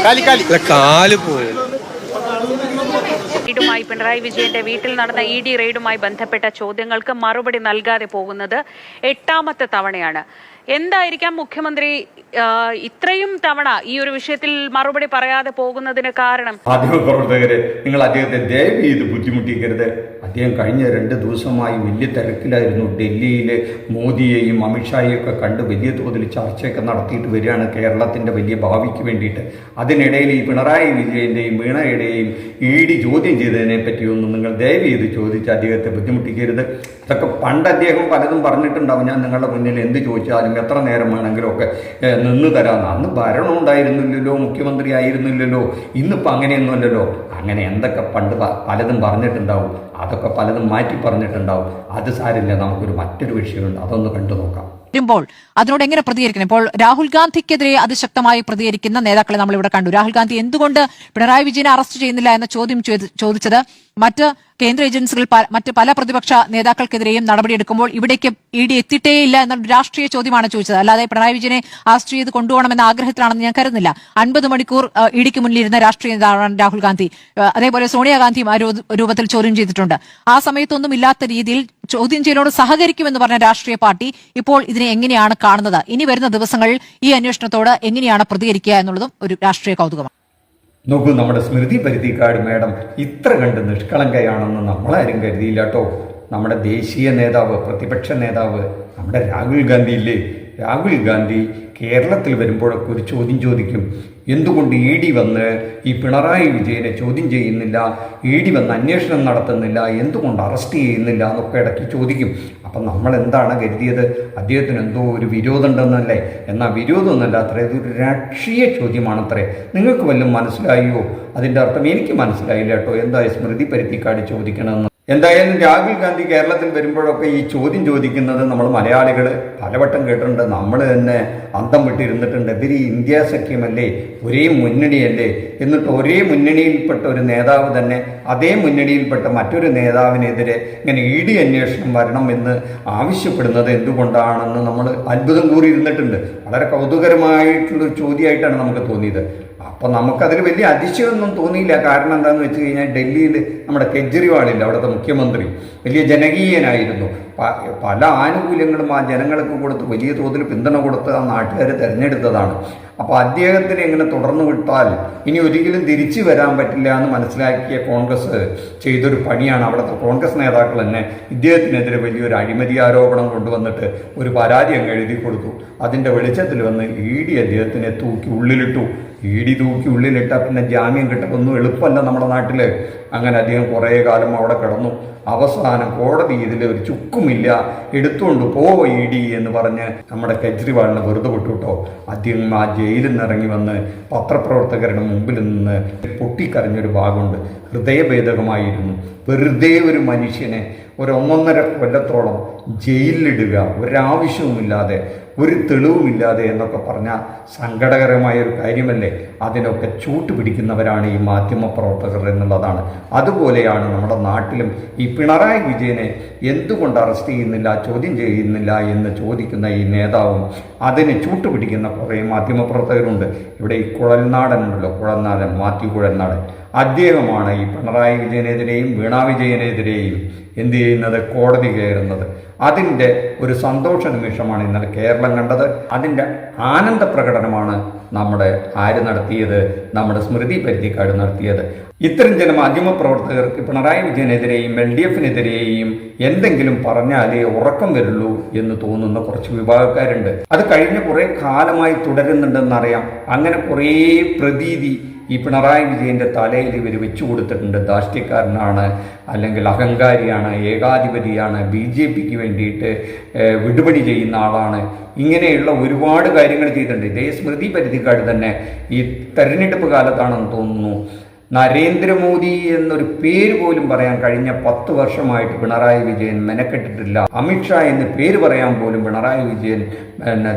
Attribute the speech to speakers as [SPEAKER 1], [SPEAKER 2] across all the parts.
[SPEAKER 1] കാല് പോയി.
[SPEAKER 2] റെയ്ഡുമായി പിണറായി വിജയന്റെ വീട്ടിൽ നടന്ന ED റെയ്ഡുമായി ബന്ധപ്പെട്ട ചോദ്യങ്ങൾക്ക് മറുപടി നൽകാതെ പോകുന്നത് 8ാമത്തെ തവണയാണ്. എന്തായിരിക്കാം മുഖ്യമന്ത്രി ഇത്രയും തവണ ഈ ഒരു വിഷയത്തിൽ മറുപടി പറയാതെ പോകുന്നതിന് കാരണം?
[SPEAKER 3] മാധ്യമപ്രവർത്തകരെ, നിങ്ങൾ അദ്ദേഹത്തെ ദയവ് ചെയ്ത് ബുദ്ധിമുട്ടിക്കരുത്. അദ്ദേഹം കഴിഞ്ഞ 2 ദിവസമായി വലിയ തിരക്കിലായിരുന്നു. ഡൽഹിയിൽ മോദിയെയും അമിത്ഷായെയും ഒക്കെ കണ്ട് വലിയ തോതിൽ ചർച്ചയൊക്കെ നടത്തിയിട്ട് വരികയാണ് കേരളത്തിൻ്റെ വലിയ ഭാവിക്ക് വേണ്ടിയിട്ട്. അതിനിടയിൽ ഈ പിണറായി വിജയൻ്റെയും വീണയുടെയും ED ചോദ്യം ചെയ്തതിനെ പറ്റിയൊന്നും നിങ്ങൾ ദയവ് ചെയ്ത് ചോദിച്ച് അദ്ദേഹത്തെ ബുദ്ധിമുട്ടിക്കരുത്. ഇതൊക്കെ പണ്ട് അദ്ദേഹം പലതും പറഞ്ഞിട്ടുണ്ടാവും. ഞാൻ നിങ്ങളുടെ മുന്നിൽ എന്ത് ചോദിച്ചാലും എത്ര നേരം വേണമെങ്കിലും ഒക്കെ നിന്ന് തരാമെന്ന്. അന്ന് ഭരണം ഉണ്ടായിരുന്നില്ലല്ലോ, മുഖ്യമന്ത്രി ആയിരുന്നില്ലല്ലോ. ഇന്നിപ്പോൾ അങ്ങനെയൊന്നുമല്ലല്ലോ. അങ്ങനെ എന്തൊക്കെ പണ്ട് പലതും പറഞ്ഞിട്ടുണ്ടാവും, അതൊക്കെ പലതും മാറ്റി പറഞ്ഞിട്ടുണ്ടാവും. അത് സാരില്ല, നമുക്കൊരു മറ്റൊരു വിഷയമുണ്ട്, അതൊന്ന് കണ്ടു നോക്കാം.
[SPEAKER 4] ുമ്പോൾ അതിനോട് എങ്ങനെ പ്രതികരിക്കണം? ഇപ്പോൾ രാഹുൽ ഗാന്ധിക്കെതിരെ അതിശക്തമായി പ്രതികരിക്കുന്ന നേതാക്കളെ നമ്മൾ ഇവിടെ കണ്ടു. രാഹുൽ ഗാന്ധി എന്തുകൊണ്ട് പിണറായി വിജയനെ അറസ്റ്റ് ചെയ്യുന്നില്ല എന്ന ചോദ്യം ചോദിച്ചത് മറ്റ് കേന്ദ്ര ഏജൻസികൾ മറ്റ് പല പ്രതിപക്ഷ നേതാക്കൾക്കെതിരെയും നടപടിയെടുക്കുമ്പോൾ ഇവിടേക്ക് ED എത്തിയിട്ടേയില്ല എന്ന രാഷ്ട്രീയ ചോദ്യമാണ് ചോദിച്ചത്. അല്ലാതെ പിണറായി വിജയനെ അറസ്റ്റ് ചെയ്ത് കൊണ്ടുപോകണമെന്ന ആഗ്രഹത്തിലാണെന്ന് ഞാൻ കരുതുന്നില്ല. 50 മണിക്കൂർ EDക്ക് മുന്നിലിരുന്ന രാഷ്ട്രീയ നേതാവാണ് രാഹുൽ ഗാന്ധി. അതേപോലെ സോണിയാഗാന്ധിയും ആ രൂപത്തിൽ ചോദ്യം ചെയ്തിട്ടുണ്ട്. ആ സമയത്തൊന്നും ഇല്ലാത്ത രീതിയിൽ ചോദ്യം ചെയ്യലോട് സഹകരിക്കുമെന്ന് പറഞ്ഞ രാഷ്ട്രീയ പാർട്ടി ഇപ്പോൾ ഇതിനെ എങ്ങനെയാണ് കാണുന്നത്? ഇനി വരുന്ന ദിവസങ്ങളിൽ ഈ അന്വേഷണത്തോട് എങ്ങനെയാണ് പ്രതികരിക്കുക എന്നുള്ളതും ഒരു രാഷ്ട്രീയ കൗതുകമാണ്.
[SPEAKER 3] നോക്കൂ, നമ്മുടെ സ്മൃതി പരുത്തിക്കാട് മേഡം ഇത്ര കണ്ട് നിഷ്കളങ്കയാണെന്ന് നമ്മളാരും കരുതിയില്ല കേട്ടോ. നമ്മുടെ ദേശീയ നേതാവ്, പ്രതിപക്ഷ നേതാവ്, നമ്മുടെ രാഹുൽ ഗാന്ധി ഇല്ലേ, രാഹുൽ ഗാന്ധി കേരളത്തിൽ വരുമ്പോഴൊക്കെ ഒരു ചോദ്യം ചോദിക്കും. എന്തുകൊണ്ട് ED വന്ന് ഈ പിണറായി വിജയനെ ചോദ്യം ചെയ്യുന്നില്ല, ED വന്ന് അന്വേഷണം നടത്തുന്നില്ല, എന്തുകൊണ്ട് അറസ്റ്റ് ചെയ്യുന്നില്ല എന്നൊക്കെ ഇടയ്ക്ക് ചോദിക്കും. അപ്പം നമ്മൾ എന്താണ് കരുതിയത്? അദ്ദേഹത്തിന് എന്തോ ഒരു വിരോധം ഉണ്ടെന്നല്ലേ? എന്നാൽ വിരോധമൊന്നുമല്ല അത്രേ, ഇതൊരു രാഷ്ട്രീയ ചോദ്യമാണത്രേ. നിങ്ങൾക്ക് വല്ലതും മനസ്സിലായോ അതിൻ്റെ അർത്ഥം? എനിക്ക് മനസ്സിലായില്ല കേട്ടോ, എന്താ സ്മൃതി പരുത്തിക്കാട് ചോദിക്കണമെന്ന്. എന്തായാലും രാഹുൽ ഗാന്ധി കേരളത്തിൽ വരുമ്പോഴൊക്കെ ഈ ചോദ്യം ചോദിക്കുന്നത് നമ്മൾ മലയാളികൾ പലവട്ടം കേട്ടിട്ടുണ്ട്. നമ്മൾ തന്നെ അന്തം വിട്ടിരുന്നിട്ടുണ്ട്. ഇവർ ഇന്ത്യ സഖ്യമല്ലേ, ഒരേ മുന്നണിയല്ലേ, എന്നിട്ട് ഒരേ മുന്നണിയിൽപ്പെട്ട ഒരു നേതാവ് തന്നെ അതേ മുന്നണിയിൽപ്പെട്ട മറ്റൊരു നേതാവിനെതിരെ ഇങ്ങനെ ED അന്വേഷണം വരണം എന്ന് ആവശ്യപ്പെടുന്നത് എന്തുകൊണ്ടാണെന്ന് നമ്മൾ അത്ഭുതം കൂറിയിരുന്നിട്ടുണ്ട്. വളരെ കൗതുകരമായിട്ടുള്ളൊരു ചോദ്യമായിട്ടാണ് നമുക്ക് തോന്നിയത്. അപ്പം നമുക്കതിൽ വലിയ അതിശയമൊന്നും തോന്നിയില്ല. കാരണം എന്താണെന്ന് വെച്ച് കഴിഞ്ഞാൽ ഡൽഹിയിൽ നമ്മുടെ കെജ്രിവാളില്ല, അവിടുത്തെ മുഖ്യമന്ത്രി, വലിയ ജനകീയനായിരുന്നു. പല ആനുകൂല്യങ്ങളും ആ ജനങ്ങൾക്ക് കൊടുത്ത് വലിയ തോതിൽ പിന്തുണ കൊടുത്ത് ആ നാട്ടുകാർ തിരഞ്ഞെടുത്തതാണ്. അപ്പോൾ അദ്ദേഹത്തിന് ഇങ്ങനെ തുടർന്നു വിട്ടാൽ ഇനി ഒരിക്കലും തിരിച്ചു വരാൻ പറ്റില്ല എന്ന് മനസ്സിലാക്കിയ കോൺഗ്രസ് ചെയ്തൊരു പണിയാണ്. അവിടുത്തെ കോൺഗ്രസ് നേതാക്കൾ തന്നെ ഇദ്ദേഹത്തിനെതിരെ വലിയൊരു അഴിമതി ആരോപണം കൊണ്ടുവന്നിട്ട് ഒരു പരാതി അങ്ങ് എഴുതി കൊടുത്തു. അതിൻ്റെ വെളിച്ചത്തിൽ വന്ന് ED അദ്ദേഹത്തിനെ തൂക്കി ഉള്ളിലിട്ടു. ED തൂക്കി ഉള്ളിലിട്ടാൽ പിന്നെ ജാമ്യം കിട്ടൊന്നും എളുപ്പമല്ല നമ്മുടെ നാട്ടിൽ. അങ്ങനെ അദ്ദേഹം കുറേ കാലം അവിടെ കിടന്നു. അവസാനം കോടതി ഇതിൽ ഒരു ചുക്കുമില്ല, എടുത്തുകൊണ്ട് പോ ED എന്ന് പറഞ്ഞ് നമ്മുടെ കെജ്രിവാളിനെ വെറുതെ വിട്ടുട്ടോ. അദ്ദേഹം ആ ജയിലിൽ നിന്ന് ഇറങ്ങി വന്ന് പത്രപ്രവർത്തകരുടെ മുമ്പിൽ നിന്ന് പൊട്ടിക്കരഞ്ഞൊരു ഭാഗമുണ്ട്. ഹൃദയഭേദകമായിരുന്നു. വെറുതെ ഒരു മനുഷ്യനെ 1.5 കൊല്ലത്തോളം ജയിലിലിടുക, ഒരാവശ്യവുമില്ലാതെ, ഒരു തെളിവുമില്ലാതെ എന്നൊക്കെ പറഞ്ഞാൽ സങ്കടകരമായ ഒരു കാര്യമല്ലേ? അതിനൊക്കെ ചൂട്ടുപിടിക്കുന്നവരാണ് ഈ മാധ്യമപ്രവർത്തകർ എന്നുള്ളതാണ്. അതുപോലെയാണ് നമ്മുടെ നാട്ടിലും ഈ പിണറായി വിജയനെ എന്തുകൊണ്ട് അറസ്റ്റ് ചെയ്യുന്നില്ല, ചോദ്യം ചെയ്യുന്നില്ല എന്ന് ചോദിക്കുന്ന ഈ നേതാവും അതിന് ചൂട്ടുപിടിക്കുന്ന കുറേ മാധ്യമപ്രവർത്തകരുണ്ട്. ഇവിടെ ഈ കുഴൽനാടനുണ്ടല്ലോ, കുഴൽനാടൻ, മാത്യു കുഴൽനാടൻ, അദ്ദേഹമാണ് ഈ പിണറായി വിജയനെതിരെയും വീണ വിജയനെതിരെയും എന്ത് ചെയ്യുന്നത്, കോടതി കയറുന്നത്. അതിൻ്റെ ഒരു സന്തോഷ നിമിഷമാണ് ഇന്നലെ കേരളം കണ്ടത്. അതിൻ്റെ ആനന്ദ പ്രകടനമാണ് നമ്മുടെ നടത്തിയത്, നമ്മുടെ സ്മൃതി പരുത്തിക്കാട് നടത്തിയത്. ഇത്തരം ചില മാധ്യമപ്രവർത്തകർക്ക് പിണറായി വിജയനെതിരെയും LDFനെതിരെയും എന്തെങ്കിലും പറഞ്ഞാലേ ഉറക്കം വരുള്ളൂ എന്ന് തോന്നുന്ന കുറച്ച് വിഭാഗക്കാരുണ്ട്. അത് കഴിഞ്ഞ കുറേ കാലമായി തുടരുന്നുണ്ടെന്നറിയാം. അങ്ങനെ കുറേ പ്രതീതി ഈ പിണറായി വിജയൻ്റെ തലയിൽ ഇവർ വെച്ചു കൊടുത്തിട്ടുണ്ട്. ധാർഷ്ട്യക്കാരനാണ്, അല്ലെങ്കിൽ അഹങ്കാരിയാണ്, ഏകാധിപതിയാണ്, BJPക്ക് വേണ്ടിയിട്ട് വിടുപണി ചെയ്യുന്ന ആളാണ്, ഇങ്ങനെയുള്ള ഒരുപാട് കാര്യങ്ങൾ ചെയ്തിട്ടുണ്ട്. ഇതേ സ്മൃതി പരുത്തിക്കാട് തന്നെ ഈ തെരഞ്ഞെടുപ്പ് കാലത്താണെന്ന് തോന്നുന്നു നരേന്ദ്രമോദി എന്നൊരു പേര് പോലും പറയാൻ കഴിഞ്ഞ 10 വർഷമായിട്ട് പിണറായി വിജയൻ മെനക്കെട്ടിട്ടില്ല. അമിത്ഷാ എന്ന് പേര് പറയാൻ പോലും പിണറായി വിജയൻ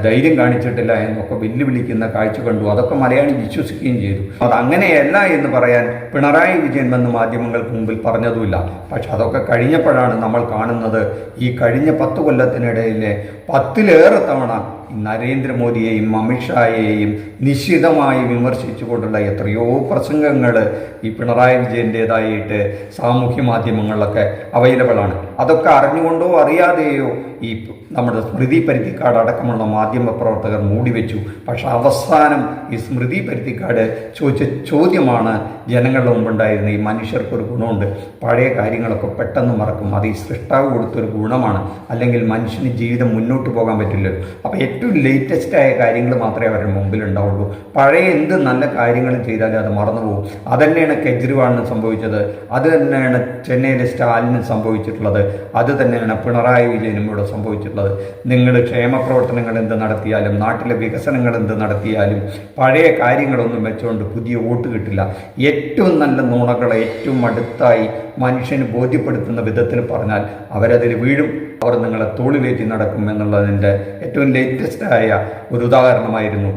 [SPEAKER 3] ധൈര്യം കാണിച്ചിട്ടില്ല എന്നൊക്കെ വെല്ലുവിളിക്കുന്ന കാഴ്ച കണ്ടു. അതൊക്കെ മലയാളി വിശ്വസിക്കുകയും ചെയ്തു. അതങ്ങനെയല്ല എന്ന് പറയാൻ പിണറായി വിജയൻ വന്ന് മാധ്യമങ്ങൾക്ക് മുമ്പിൽ പറഞ്ഞതുമില്ല. പക്ഷെ അതൊക്കെ കഴിഞ്ഞപ്പോഴാണ് നമ്മൾ കാണുന്നത് ഈ കഴിഞ്ഞ 10 കൊല്ലത്തിനിടയിലെ 10ലേറെ തവണ നരേന്ദ്രമോദിയെയും അമിത്ഷായെയും നിശിതമായി വിമർശിച്ചുകൊണ്ടുള്ള എത്രയോ പ്രസംഗങ്ങൾ ഈ പിണറായി വിജയൻ്റേതായിട്ട് സാമൂഹ്യ മാധ്യമങ്ങളിലൊക്കെ അവൈലബിൾ ആണ്. അതൊക്കെ അറിഞ്ഞുകൊണ്ടോ അറിയാതെയോ ഈ നമ്മുടെ സ്മൃതി പരുത്തിക്കാട് അടക്കമുള്ള മാധ്യമ പ്രവർത്തകർ മൂടിവെച്ചു. പക്ഷെ അവസാനം ഈ സ്മൃതി പരുത്തിക്കാട് ചോദിച്ച ചോദ്യമാണ് ജനങ്ങളുടെ മുമ്പുണ്ടായിരുന്നത്. ഈ മനുഷ്യർക്കൊരു ഗുണമുണ്ട്, പഴയ കാര്യങ്ങളൊക്കെ പെട്ടെന്ന് മറക്കും, അത് ഈ സൃഷ്ടാവ് കൊടുത്തൊരു ഗുണമാണ്, അല്ലെങ്കിൽ മനുഷ്യന് ജീവിതം മുന്നോട്ട് പോകാൻ പറ്റില്ല. അപ്പോൾ ഏറ്റവും ലേറ്റസ്റ്റായ കാര്യങ്ങൾ മാത്രമേ അവരുടെ മുമ്പിൽ ഉണ്ടാവുള്ളൂ. പഴയ എന്ത് നല്ല കാര്യങ്ങളും ചെയ്താലും അത് മറന്നുപോകും. അതുതന്നെയാണ് കെജ്രിവാളിന് സംഭവിച്ചത്, അത് തന്നെയാണ് ചെന്നൈയിലെ സ്റ്റാലിന് സംഭവിച്ചിട്ടുള്ളത്, അത് തന്നെയാണ് പിണറായി വിജയനും ഇവിടെ സംഭവിച്ചിട്ടുള്ളത്. നിങ്ങൾ ക്ഷേമ പ്രവർത്തനങ്ങൾ എന്ത് നടത്തിയാലും നാട്ടിലെ വികസനങ്ങൾ എന്ത് നടത്തിയാലും പഴയ കാര്യങ്ങളൊന്നും വെച്ചുകൊണ്ട് പുതിയ വോട്ട് കിട്ടില്ല. ഏറ്റവും നല്ല നുണകളെ ഏറ്റവും അടുത്തായി മനുഷ്യന് ബോധ്യപ്പെടുത്തുന്ന വിധത്തിൽ പറഞ്ഞാൽ അവരതിൽ വീഴും, അവർ നിങ്ങളെ തോളിലേറ്റി നടക്കും എന്നുള്ളതിൻ്റെ ഏറ്റവും ലേറ്റസ്റ്റായ ഒരു ഉദാഹരണമായിരുന്നു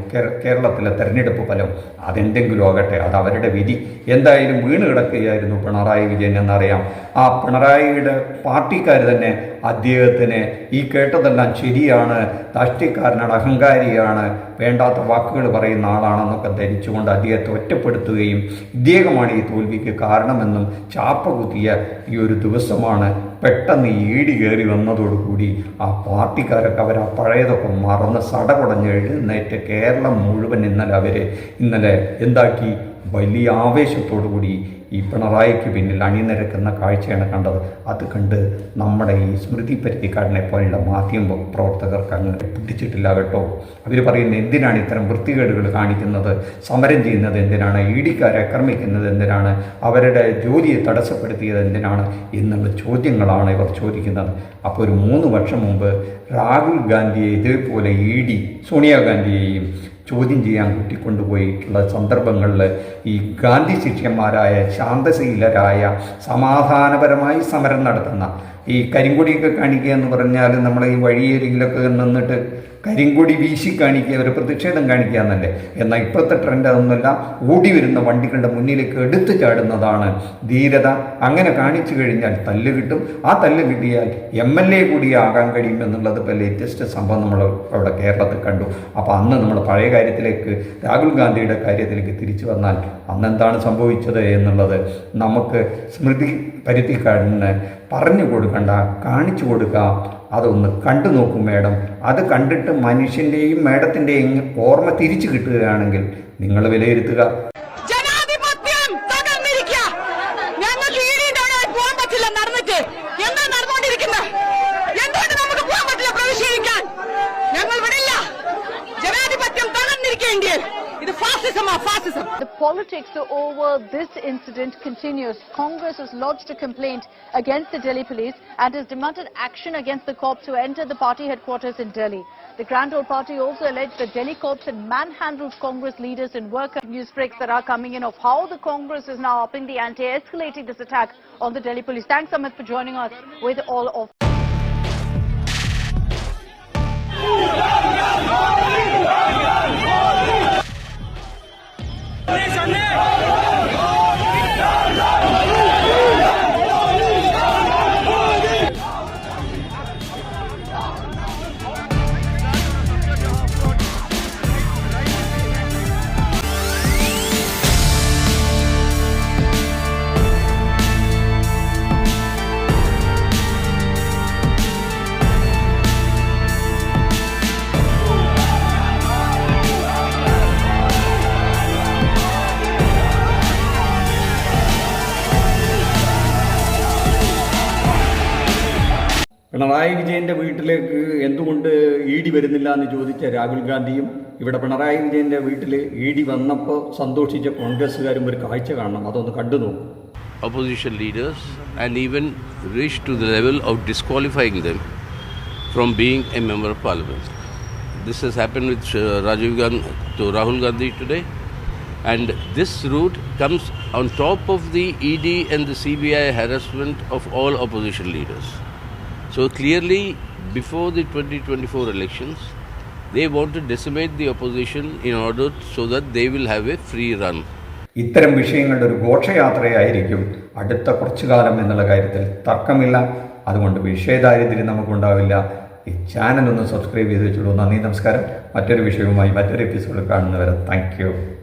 [SPEAKER 3] കേരളത്തിലെ തെരഞ്ഞെടുപ്പ് ഫലം. അതെന്തെങ്കിലും ആകട്ടെ, അത് അവരുടെ വിധി. എന്തായാലും വീണ് കിടക്കുകയായിരുന്നു പിണറായി വിജയൻ എന്നറിയാം. ആ പിണറായിയുടെ പാർട്ടിക്കാർ തന്നെ അദ്ദേഹത്തിന് ഈ കേട്ടതെല്ലാം ശരിയാണ്, രാഷ്ട്രീയക്കാരനാണ്, അഹങ്കാരിയാണ്, വേണ്ടാത്ത വാക്കുകൾ പറയുന്ന ആളാണെന്നൊക്കെ ധരിച്ചുകൊണ്ട് അദ്ദേഹത്തെ ഒറ്റപ്പെടുത്തുകയും ഇദ്ദേഹമാണ് ഈ തോൽവിക്ക് കാരണമെന്നും ചാപ്പ കുത്തിയ ഈ ഒരു ദിവസമാണ്. പെട്ടെന്ന് ഈടി കയറി വന്നതോടുകൂടി ആ പാർട്ടിക്കാരൊക്കെ അവർ ആ പഴയതൊക്കെ മറന്ന് സടകുടഞ്ഞ് എഴുന്നേറ്റ് കേരളം മുഴുവൻ ഇന്നലെ എന്താക്കി, വലിയ ആവേശത്തോടു കൂടി ഈ പിണറായിക്ക് പിന്നിൽ അണിനിരക്കുന്ന കാഴ്ചയാണ് കണ്ടത്. അത് കണ്ട് നമ്മുടെ ഈ സ്മൃതി പരുത്തിക്കാടിനെ പോലുള്ള മാധ്യമ പ്രവർത്തകർക്ക് അങ്ങനെ പിടിച്ചിട്ടില്ല കേട്ടോ. അവർ പറയുന്നത് എന്തിനാണ് ഇത്തരം വൃത്തികേടുകൾ കാണിക്കുന്നത്, സമരം ചെയ്യുന്നത് എന്തിനാണ്, ഇഡിക്കാരെ ആക്രമിക്കുന്നത് എന്തിനാണ്, അവരുടെ ജോലിയെ തടസ്സപ്പെടുത്തിയത് എന്തിനാണ് എന്നുള്ള ചോദ്യങ്ങളാണ് ഇവർ ചോദിക്കുന്നത്. അപ്പോൾ ഒരു 3 വർഷം മുമ്പ് രാഹുൽ ഗാന്ധിയെ ഇതേപോലെ ഇഡി സോണിയാഗാന്ധിയെയും ചോദ്യം ചെയ്യാൻ കൂട്ടിക്കൊണ്ടുപോയിട്ടുള്ള സന്ദർഭങ്ങളിൽ ഈ ഗാന്ധി ശിഷ്യന്മാരായ ശാന്തശീലരായ സമാധാനപരമായി സമരം നടത്തുന്ന ഈ കരിങ്കൊടിയൊക്കെ കാണിക്കുക എന്ന് പറഞ്ഞാൽ നമ്മൾ ഈ വഴിയരികിലൊക്കെ നിന്നിട്ട് കരിങ്കൊടി വീശി കാണിക്കുക, ഒരു പ്രതിഷേധം കാണിക്കുക എന്നല്ലേ. എന്നാൽ ഇപ്പോഴത്തെ ട്രെൻഡ് അതൊന്നുമല്ല, ഓടി വരുന്ന വണ്ടികളുടെ മുന്നിലേക്ക് എടുത്തു ചാടുന്നതാണ് ധീരത. അങ്ങനെ കാണിച്ചു കഴിഞ്ഞാൽ തല്ല് കിട്ടും, ആ തല്ല് കിട്ടിയാൽ MLA കൂടി ആകാൻ കഴിയും എന്നുള്ളത് ഇപ്പോൾ ലേറ്റസ്റ്റ് സംഭവം നമ്മൾ അവിടെ കേരളത്തിൽ കണ്ടു. അപ്പോൾ അന്ന് നമ്മൾ പഴയ കാര്യത്തിലേക്ക്, രാഹുൽ ഗാന്ധിയുടെ കാര്യത്തിലേക്ക് തിരിച്ചു വന്നാൽ അന്നെന്താണ് സംഭവിച്ചത് എന്നുള്ളത് നമുക്ക് സ്മൃതി പരുത്തിക്കാടിന് പറഞ്ഞു കൊടുക്കണ്ട, കാണിച്ചു കൊടുക്കാം. അതൊന്ന് കണ്ടു നോക്കും മേഡം. അത് കണ്ടിട്ട് മനുഷ്യൻ്റെയും മേഡത്തിൻ്റെയും ഓർമ്മ തിരിച്ചു കിട്ടുകയാണെങ്കിൽ നിങ്ങൾ വിലയിരുത്തുക.
[SPEAKER 1] ജനാധിപത്യം തകർന്നിരിക്കുക. ഞങ്ങൾക്ക് പോകാൻ പറ്റില്ല. നടന്നിട്ട് എന്താ നടന്നുകൊണ്ടിരിക്കുന്നത്? എന്തുകൊണ്ട് നമുക്ക് പോകാൻ പറ്റില്ല പ്രവേശിക്കാൻ? ഞങ്ങൾ വിടില്ല. ജനാധിപത്യം തകർന്നിരിക്കുക ഇന്ത്യയിൽ. ഇത് ഫാസിസമാ, ഫാസിസം.
[SPEAKER 5] The politics over this incident continues. Congress has lodged a complaint against the Delhi police and has demanded action against the cops who entered the party headquarters in Delhi. The Grand Old Party also alleged that Delhi cops had manhandled Congress leaders and workers. News breaks that are coming in of how the Congress is now upping the ante, escalating this attack on the Delhi police. Thanks, Amit, for joining us with all of.
[SPEAKER 3] Pinarayi വിജയൻ്റെ വീട്ടിലേക്ക് എന്തുകൊണ്ട് ED വരുന്നില്ല എന്ന് ചോദിച്ച രാഹുൽ ഗാന്ധിയും ഇവിടെ പിണറായി വിജയൻ്റെ വീട്ടിൽ ഇഡി വന്നപ്പോൾ സന്തോഷിച്ച കോൺഗ്രസ്സുകാരും ഒരു കാഴ്ച കാണണം. അതൊന്ന് കണ്ടു നോക്കും.
[SPEAKER 6] Opposition leaders and even reached to the level of disqualifying them from being a member of parliament. This has happened with Rahul Gandhi today, and this route comes on top of the ED and the CBI harassment of all opposition leaders. So clearly, before the 2024 elections, they want to decimate the opposition in order so that they will have a free run.
[SPEAKER 3] ഇത്തരം വിഷയങ്ങളുടെ ഒരു ഘോഷയാത്രയായിരിക്കും അടുത്ത കുറച്ചു കാലം എന്നുള്ള കാര്യത്തിൽ തർക്കമില്ല. അതുകൊണ്ട് വിഷയദാരിദ്ര്യം നമുക്കുണ്ടാവില്ല. ഈ ചാനൽ ഒന്ന് സബ്സ്ക്രൈബ് ചെയ്ത് വെച്ചോളൂ. നന്ദി, നമസ്കാരം. മറ്റൊരു വിഷയവുമായി മറ്റൊരു എപ്പിസോഡിൽ കാണുന്നവരെ താങ്ക് യു.